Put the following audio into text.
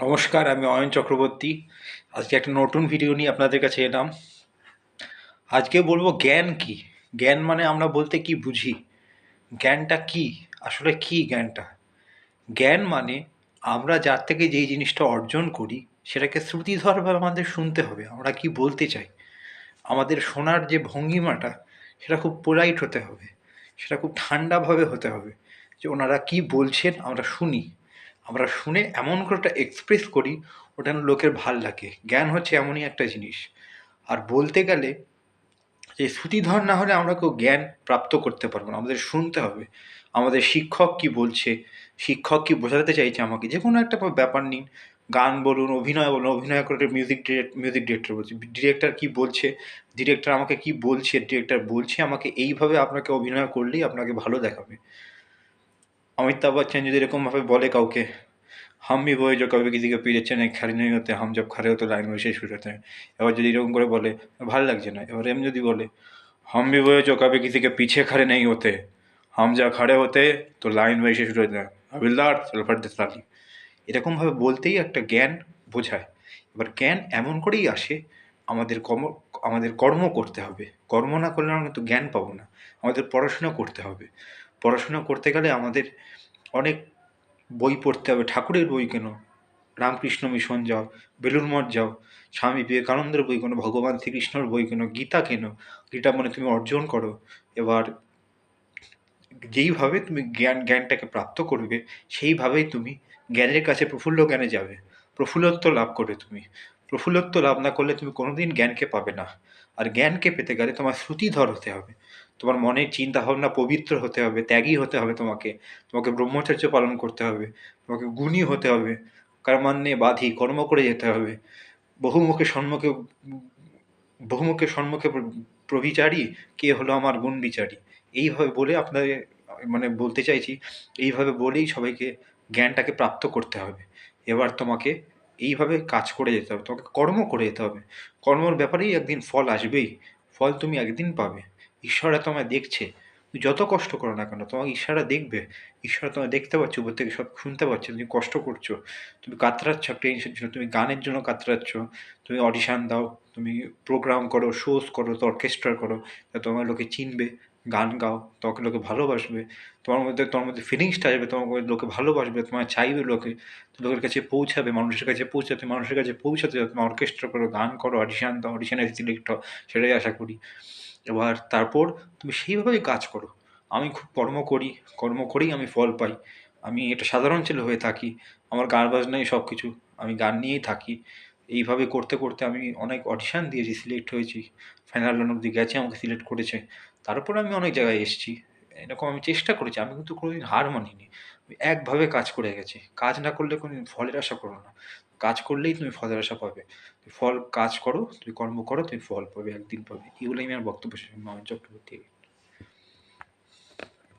নমস্কার, আমি অয়ন চক্রবর্তী। আজকে একটা নতুন ভিডিও নিয়ে আপনাদের কাছে এলাম। আজকে বলবো জ্ঞান কি। জ্ঞান মানে আমরা বলতে কি বুঝি, জ্ঞানটা কি, আসলে কি জ্ঞানটা। জ্ঞান মানে আমরা যার থেকে যেই জিনিসটা অর্জন করি সেটাকে শ্রুতিধরভাবে আমাদের শুনতে হবে, আমরা কি বলতে চাই। আমাদের শোনার যে ভঙ্গিমাটা সেটা খুব পোলাইট হতে হবে, সেটা খুব ঠান্ডাভাবে হতে হবে, যে ওনারা কি বলছেন আমরা শুনি। আমরা শুনে এমন করে ওটা এক্সপ্রেস করি ওটা যেন লোকের ভাল লাগে। জ্ঞান হচ্ছে এমনই একটা জিনিস। আর বলতে গেলে যে শ্রুতিধর না হলে আমরা কেউ জ্ঞান প্রাপ্ত করতে পারবো না, আমাদের শুনতে হবে। আমাদের শিক্ষক কি বলছে, শিক্ষক কি বোঝাতে চাইছে আমাকে, যে কোনো একটা ব্যাপার নিন, গান বলুন, অভিনয় বলুন, অভিনয় করে মিউজিক ডিরেক্টর বলছে, ডিরেক্টর কি বলছে, ডিরেক্টর আমাকে কি বলছে, ডিরেক্টর বলছে আমাকে এইভাবে আপনাকে অভিনয় করলেই আপনাকে ভালো দেখাবে। অমিতাভ বচ্চন যদি এরকমভাবে বলে কাউকে, हम भी वही जो कभी किसी के पीछे नहीं खड़े नहीं होते, हम जब खड़े होते लाइन वैसे শুরু হতে হয়। এবার যদি এরকম করে বলে ভালো লাগছে না। এবার এমনি যদি বলে हम भी वही जो कभी किसी के पीछे खड़े नहीं होते, हम जब खड़े होते तो लाइन वैसे শুরু হতে হয়। हविलदार चल फट दे साली। এরকমভাবে বলতেই একটা জ্ঞান বোঝায়। এবার জ্ঞান এমন করেই আসে, আমাদের কর্ম করতে হবে। কর্ম না করলে আমরা কিন্তু জ্ঞান পাবো না। আমাদের পড়াশোনা করতে হবে। পড়াশোনা করতে গেলে আমাদের অনেক বই পড়তে হবে। ঠাকুরের বই কেন, রামকৃষ্ণ মিশন যাও, বেলুড় মঠ যাও, স্বামী বিবেকানন্দের বই কেনো, ভগবান শ্রীকৃষ্ণর বই কেনো, গীতা কেনো। গীতা মানে তুমি অর্জন করো। এবার যেইভাবে তুমি জ্ঞানটাকে প্রাপ্ত করবে সেইভাবেই তুমি জ্ঞানের কাছে প্রফুল্ল জ্ঞানে যাবে। প্রফুল্লত্ব লাভ করবে তুমি। প্রফুল্লত্ব লাভ না করলে তুমি কোনোদিন জ্ঞানকে পাবে না। আর জ্ঞানকে পেতে গেলে তোমার শ্রুতিধর হতে হবে। তোমার মনের চিন্তাভাবনা পবিত্র হতে হবে, ত্যাগী হতে হবে তোমাকে। তোমাকে ব্রহ্মচর্য পালন করতে হবে। তোমাকে গুণী হতে হবে। কর্মান্যে বাধি, কর্ম করে যেতে হবে। বহুমুখে সম্মুখে বহুমুখের সম্মুখে প্রভিচারী, কে হলো আমার গুণ বিচারী। এইভাবে বলে আপনাদের মানে বলতে চাইছি, এইভাবে বলেই সবাইকে জ্ঞানটাকে প্রাপ্ত করতে হবে। এবার তোমাকে এইভাবে কাজ করে যেতে হবে, তোমাকে কর্ম করে যেতে হবে। কর্মর ব্যাপারেই একদিন ফল আসবেই। ফল তুমি একদিন পাবে। ঈশ্বররা তোমায় দেখছে। তুমি যত কষ্ট করো না কেন তোমাকে ঈশ্বররা দেখবে। ঈশ্বর তোমায় দেখতে পাচ্ছে, উপর থেকে সব শুনতে পাচ্ছে, তুমি কষ্ট করছো। তুমি কাতরাচ্ছ একটা জিনিসের জন্য, তুমি গানের জন্য কাতরাচ্ছ। তুমি অডিশন দাও, তুমি প্রোগ্রাম করো, শোজ করো, তো অর্কেস্ট্রা করো, তা তোমার লোকে চিনবে। গান গাও, তোমাকে লোকে ভালোবাসবে। তোমার মধ্যে ফিলিংসটা আসবে, তোমার মধ্যে লোকে ভালোবাসবে, তোমায় চাইবে লোকে। লোকের কাছে পৌঁছাবে, মানুষের কাছে পৌঁছাতে, মানুষের কাছে পৌঁছাতে তুমি অর্কেস্ট্রা করো, গান করো, অডিশন দাও, অডিশনে সিলেক্ট হও, সেটাই আশা করি। এবার তারপর তুমি সেইভাবেই কাজ করো। আমি খুব কর্ম করেই আমি ফল পাই। আমি একটা সাধারণ ছেলে হয়ে থাকি। আমার গান বাজনাই সব কিছু। আমি গান নিয়েই থাকি। এইভাবে করতে করতে আমি অনেক অডিশন দিয়েছি, সিলেক্ট হয়েছি। ফাইনাল রান অব্দি গেছে, আমাকে সিলেক্ট করেছে। তারপরে আমি অনেক জায়গায় এসেছি। এরকম আমি চেষ্টা করেছি, আমি কিন্তু কোনোদিন হার মানিনি। আমি একভাবে কাজ করে গেছি। কাজ না করলে কোনোদিন ফলের আশা করো না। কাজ করলেই তুমি ফলের আশা পাবে। কাজ করো, তুমি কর্ম করো, তুমি ফল পাবে, একদিন পাবে। এগুলোই আমার বক্তব্য শেষ। নয়ন চক্রবর্তী।